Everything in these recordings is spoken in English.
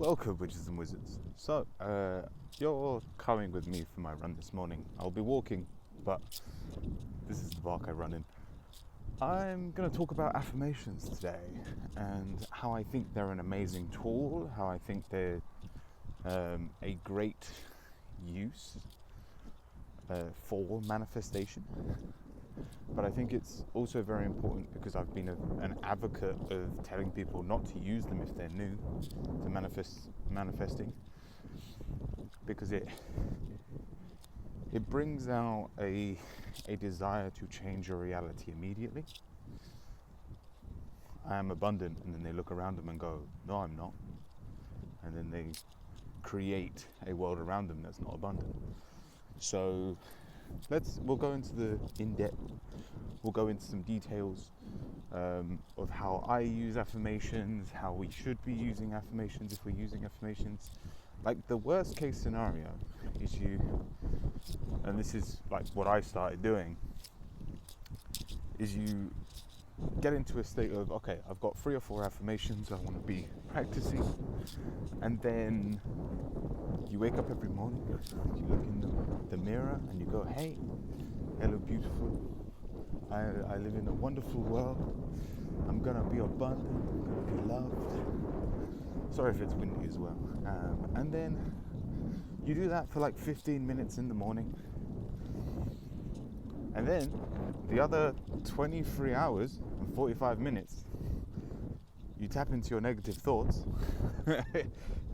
Welcome, witches and wizards. So, you're coming with me for my run this morning. I'll be walking, but this is the park I run in. I'm going to talk about affirmations today and how I think they're an amazing tool, how I think they're a great use for manifestation. But I think it's also very important because I've been an advocate of telling people not to use them if they're new to manifesting, because it brings out a desire to change your reality immediately. I am abundant, and then they look around them and go, no, I'm not. And then they create a world around them that's not abundant. So we'll go into the in-depth, we'll go into some details of how I use affirmations, how we should be using affirmations if we're using affirmations. Like, the worst case scenario is and this is like what I started doing, is you get into a state of, okay, I've got 3 or 4 affirmations I want to be practicing, and then you wake up every morning, you look in the mirror and you go, hey, hello beautiful, I live in a wonderful world, I'm gonna be abundant, I'm gonna be loved. Sorry if it's windy as well. And then you do that for like 15 minutes in the morning, and then the other 23 hours and 45 minutes you tap into your negative thoughts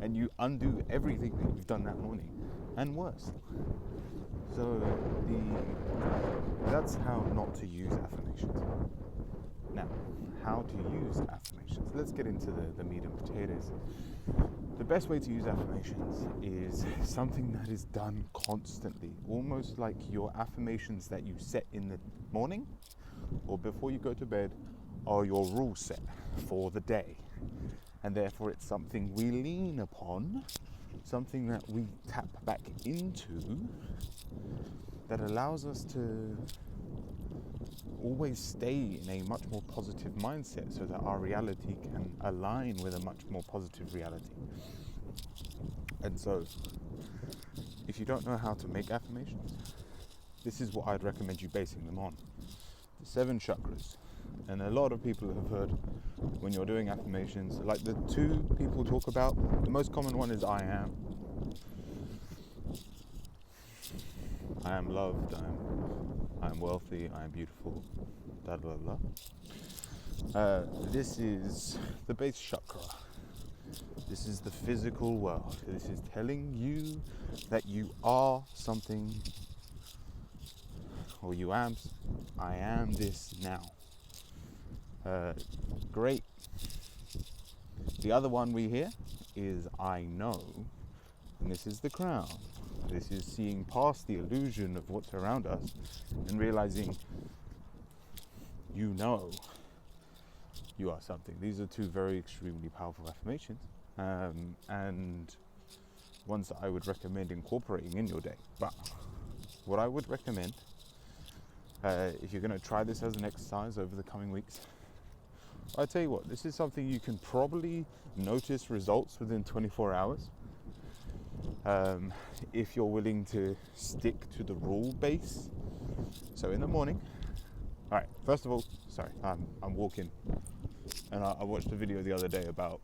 and you undo everything that you've done that morning and worse. So that's how not to use affirmations. Now, how to use affirmations. Let's get into the meat and potatoes. The best way to use affirmations is something that is done constantly, almost like your affirmations that you set in the morning or before you go to bed are your rule set for the day. And therefore it's something we lean upon, something that we tap back into, that allows us to always stay in a much more positive mindset so that our reality can align with a much more positive reality. And so, if you don't know how to make affirmations, this is what I'd recommend you basing them on. The 7 chakras. And a lot of people have heard, when you're doing affirmations, like the 2 people talk about, the most common one is I am. I am loved, I am wealthy, I am beautiful, blah blah blah. This is the base chakra. This is the physical world. This is telling you that you are something, or I am this now. Great. The other one we hear is I know, and this is the crown. This is seeing past the illusion of what's around us and realizing you know you are something. These are 2 very extremely powerful affirmations, and ones that I would recommend incorporating in your day. But what I would recommend, if you're going to try this as an exercise over the coming weeks, I tell you what, this is something you can probably notice results within 24 hours. If you're willing to stick to the rule base. So in the morning, all right, first of all, sorry, I'm walking, and I watched a video the other day about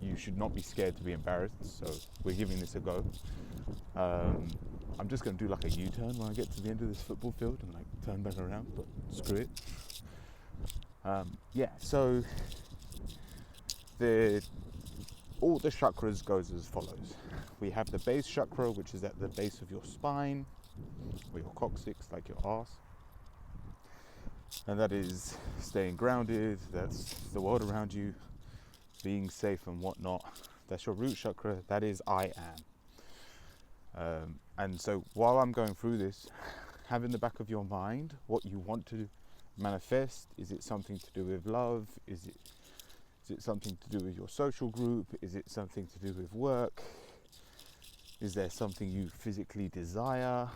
you should not be scared to be embarrassed, so we're giving this a go. I'm just going to do like a U-turn when I get to the end of this football field and like turn back around, but screw it. So all the chakras goes as follows. We have the base chakra, which is at the base of your spine, or your coccyx, like your arse. And that is staying grounded, that's the world around you, being safe and whatnot. That's your root chakra, that is I am. And so while I'm going through this, have in the back of your mind what you want to manifest. Is it something to do with love? Is it something to do with your social group? Is it something to do with work? Is there something you physically desire?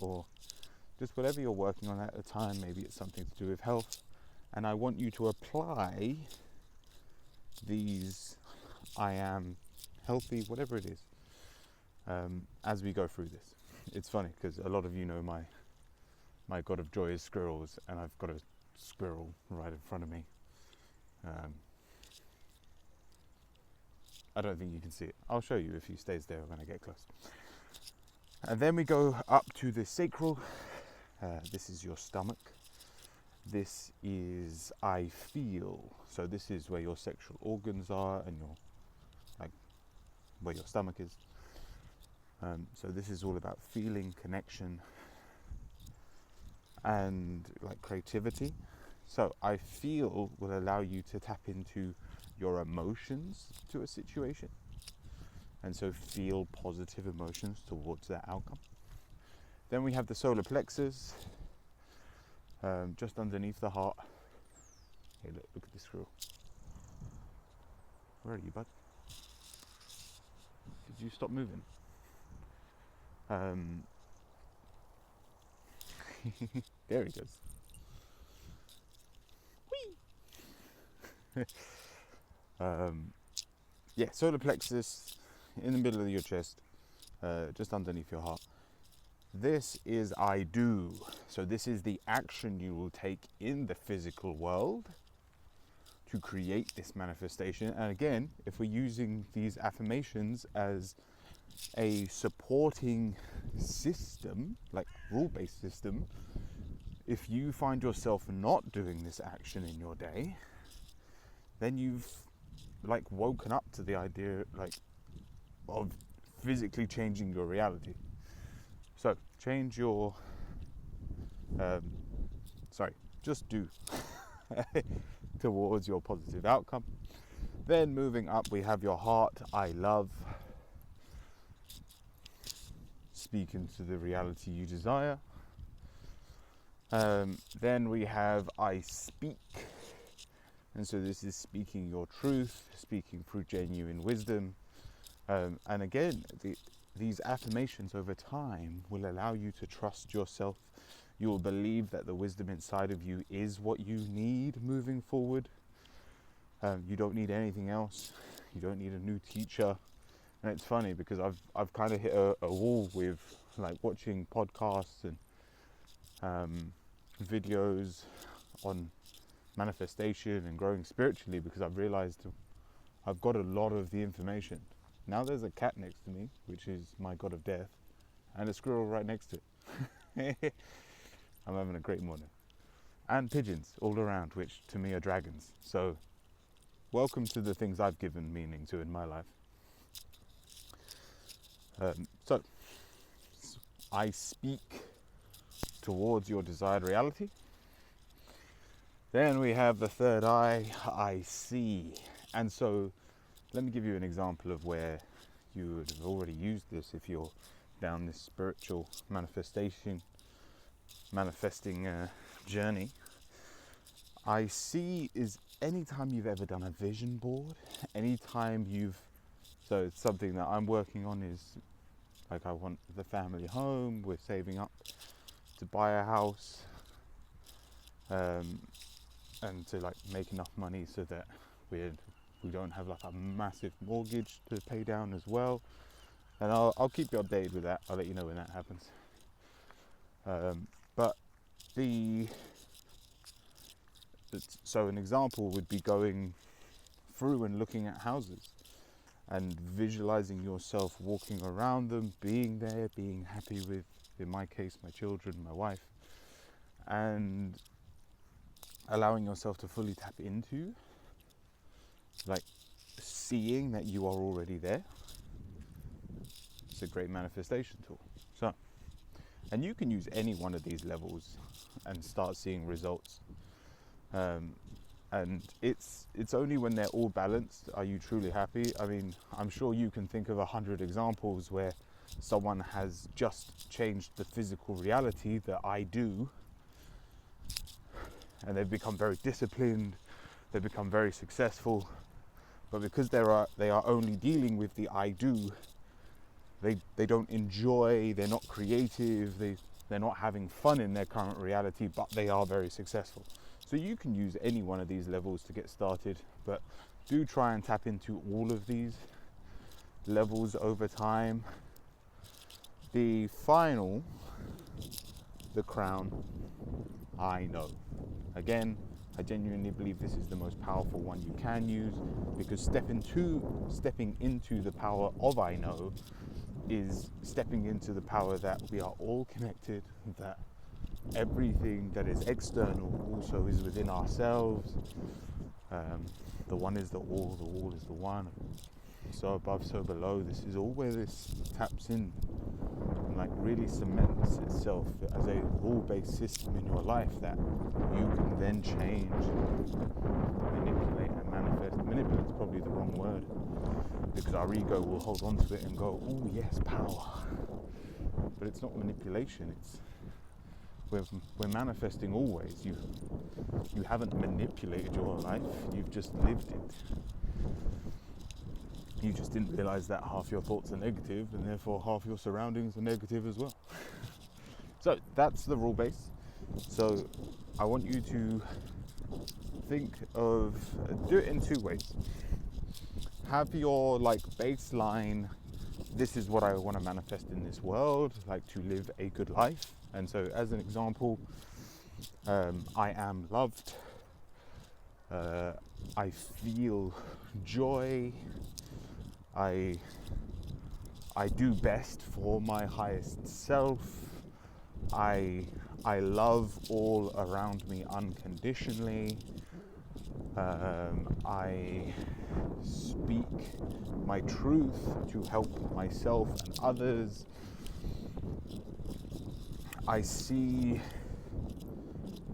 Or just whatever you're working on at the time. Maybe it's something to do with health. And I want you to apply these I am healthy, whatever it is, as we go through this. It's funny because a lot of you know my god of joy is squirrels, and I've got a squirrel right in front of me. I don't think you can see it. I'll show you if he stays there when I get close. And then we go up to the sacral. This is your stomach. This is I feel. So this is where your sexual organs are and your, like, where your stomach is. So this is all about feeling, connection, and like creativity. So I feel will allow you to tap into your emotions to a situation, and so feel positive emotions towards that outcome. Then we have the solar plexus, just underneath the heart. Hey, look at this squirrel. Where are you, bud? Did you stop moving? There he goes. Whee! Yeah, solar plexus in the middle of your chest, just underneath your heart. This is I do. So this is the action you will take in the physical world to create this manifestation. And again, if we're using these affirmations as a supporting system, like rule-based system, if you find yourself not doing this action in your day, then you've like woken up to the idea like of physically changing your reality. So change your just do towards your positive outcome. Then moving up, we have your heart, I love. Speak into the reality you desire. Then we have I speak. And so this is speaking your truth, speaking through genuine wisdom. And again, these affirmations over time will allow you to trust yourself. You will believe that the wisdom inside of you is what you need moving forward. You don't need anything else. You don't need a new teacher. And it's funny because I've kind of hit a wall with like watching podcasts and videos on manifestation and growing spiritually, because I've realized I've got a lot of the information. Now there's a cat next to me, which is my god of death, and a squirrel right next to it. I'm having a great morning. And pigeons all around, which to me are dragons. So welcome to the things I've given meaning to in my life. So I speak towards your desired reality. Then we have the third eye, I see. And so let me give you an example of where you would have already used this if you're down this spiritual manifesting journey. I see is anytime you've ever done a vision board, so it's something that I'm working on is like I want the family home, we're saving up to buy a house, and to like make enough money so that we don't have like a massive mortgage to pay down as well. And I'll keep you updated with that. I'll let you know when that happens. So an example would be going through and looking at houses and visualizing yourself walking around them, being there, being happy with, in my case, my children, my wife, and allowing yourself to fully tap into like seeing that you are already there. It's a great manifestation tool. So, and you can use any one of these levels and start seeing results. And it's only when they're all balanced are you truly happy. I mean, I'm sure you can think of 100 examples where someone has just changed the physical reality that I do, and they've become very disciplined, they've become very successful, but because they are only dealing with the I do, they don't enjoy, they're not creative, they're not having fun in their current reality, but they are very successful. So you can use any one of these levels to get started, but do try and tap into all of these levels over time. The final, the crown, I know. Again, I genuinely believe this is the most powerful one you can use, because stepping into the power of I know is stepping into the power that we are all connected, that everything that is external also is within ourselves. The one is the all is the one. So above, so below. This is all where this taps in and like really cements itself as a rule-based system in your life that you can then change, manipulate and manifest. Manipulate is probably the wrong word, because our ego will hold on to it and go, oh yes, power. But it's not manipulation, it's we're manifesting always. You haven't manipulated your life, you've just lived it. You just didn't realize that half your thoughts are negative, and therefore half your surroundings are negative as well. So that's the rule base. So I want you to do it in two ways. Have your like baseline, this is what I want to manifest in this world, like to live a good life. And so as an example, I am loved, I feel joy, I do best for my highest self, I love all around me unconditionally, I speak my truth to help myself and others, I see.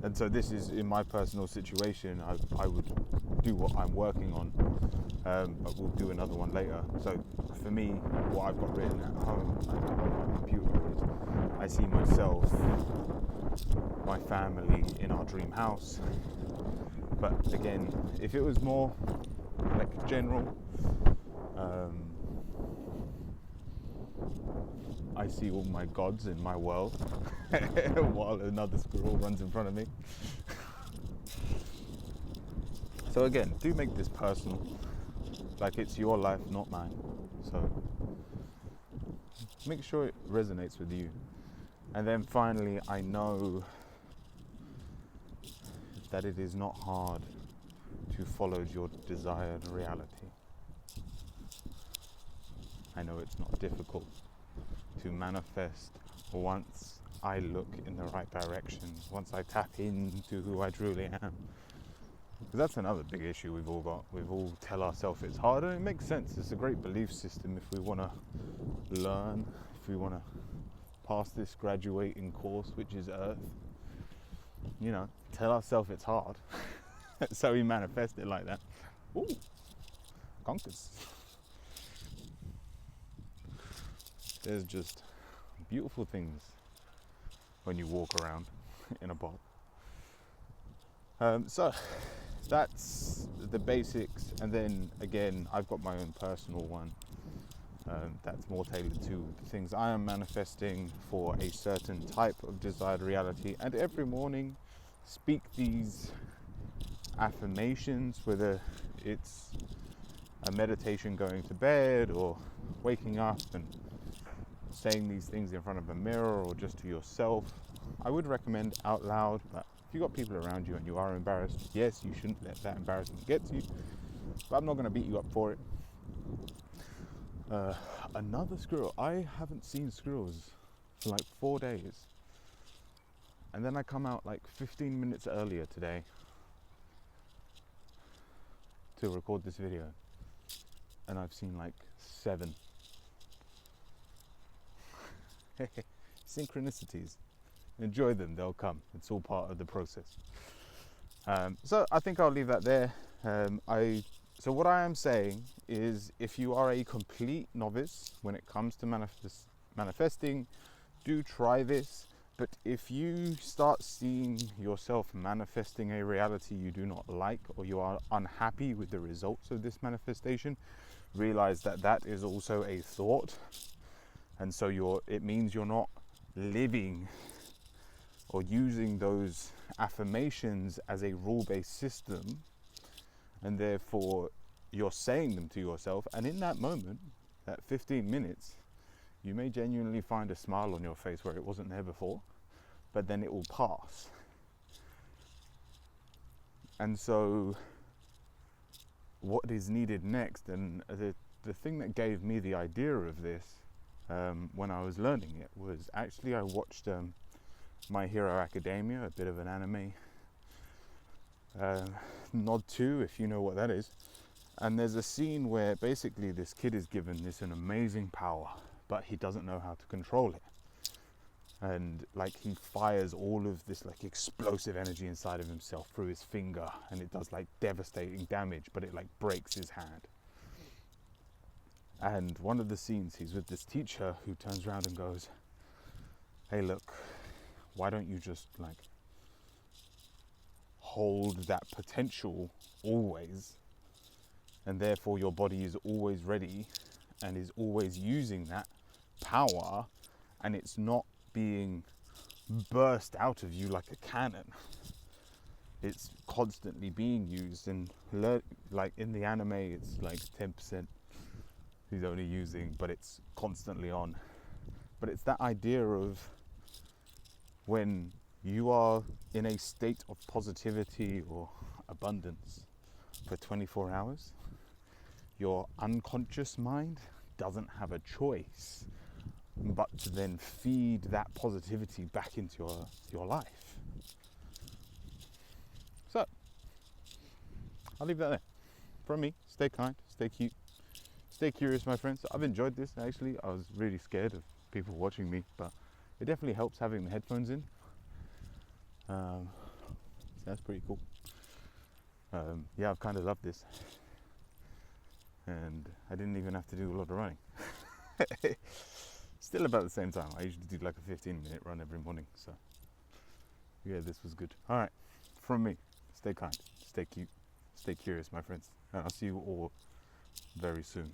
And so this is in my personal situation. I would do what I'm working on, but we'll do another one later. So for me, what I've got written at home on my computer is I see myself, my family in our dream house. But again, if it was more like general, I see all my gods in my world while another squirrel runs in front of me. So again, do make this personal, like it's your life, not mine. So make sure it resonates with you. And then finally, I know that it is not hard to follow your desired reality. I know it's not difficult to manifest once I look in the right direction, once I tap into who I truly am. Because that's another big issue we've all got. We've all tell ourselves it's hard, and it makes sense. It's a great belief system if we want to learn, if we want to pass this graduating course, which is Earth. You know, tell ourselves it's hard. So we manifest it like that. Ooh, conkers. There's just beautiful things when you walk around in a pod. So that's the basics, and then again I've got my own personal one that's more tailored to the things I am manifesting for a certain type of desired reality. And every morning speak these affirmations, whether it's a meditation going to bed or waking up and saying these things in front of a mirror or just to yourself. I would recommend out loud, but if you've got people around you and you are embarrassed, yes, you shouldn't let that embarrassment get to you, but I'm not going to beat you up for it. Another squirrel. I haven't seen squirrels for like 4 days, and then I come out like 15 minutes earlier today to record this video, and I've seen like 7. Synchronicities. Enjoy them, they'll come. It's all part of the process. So I think I'll leave that there. So what I am saying is, if you are a complete novice when it comes to manifesting, do try this. But if you start seeing yourself manifesting a reality you do not like, or you are unhappy with the results of this manifestation, realize that that is also a thought. And so it means you're not living or using those affirmations as a rule-based system, and therefore you're saying them to yourself, and in that moment, that 15 minutes, you may genuinely find a smile on your face where it wasn't there before, but then it will pass. And so what is needed next, and the thing that gave me the idea of this when I was learning it was actually I watched My Hero Academia, a bit of an anime, Nod 2, if you know what that is. And there's a scene where basically this kid is given an amazing power, but he doesn't know how to control it. And like he fires all of this like explosive energy inside of himself through his finger, and it does like devastating damage, but it like breaks his hand. And one of the scenes, he's with this teacher who turns around and goes, "Hey, look, why don't you just like hold that potential always, and therefore your body is always ready and is always using that power, and it's not being burst out of you like a cannon. It's constantly being used." And like in the anime, it's like 10% he's only using, but it's constantly on. But it's that idea of when you are in a state of positivity or abundance for 24 hours, your unconscious mind doesn't have a choice but to then feed that positivity back into your life. So, I'll leave that there. From me, stay kind, stay cute, stay curious, my friends. I've enjoyed this, actually. I was really scared of people watching me, but it definitely helps having the headphones in. So that's pretty cool. Yeah, I've kind of loved this. And I didn't even have to do a lot of running. Still about the same time. I usually do like a 15-minute run every morning. So yeah, this was good. All right, from me, stay kind, stay cute, stay curious, my friends. And I'll see you all very soon.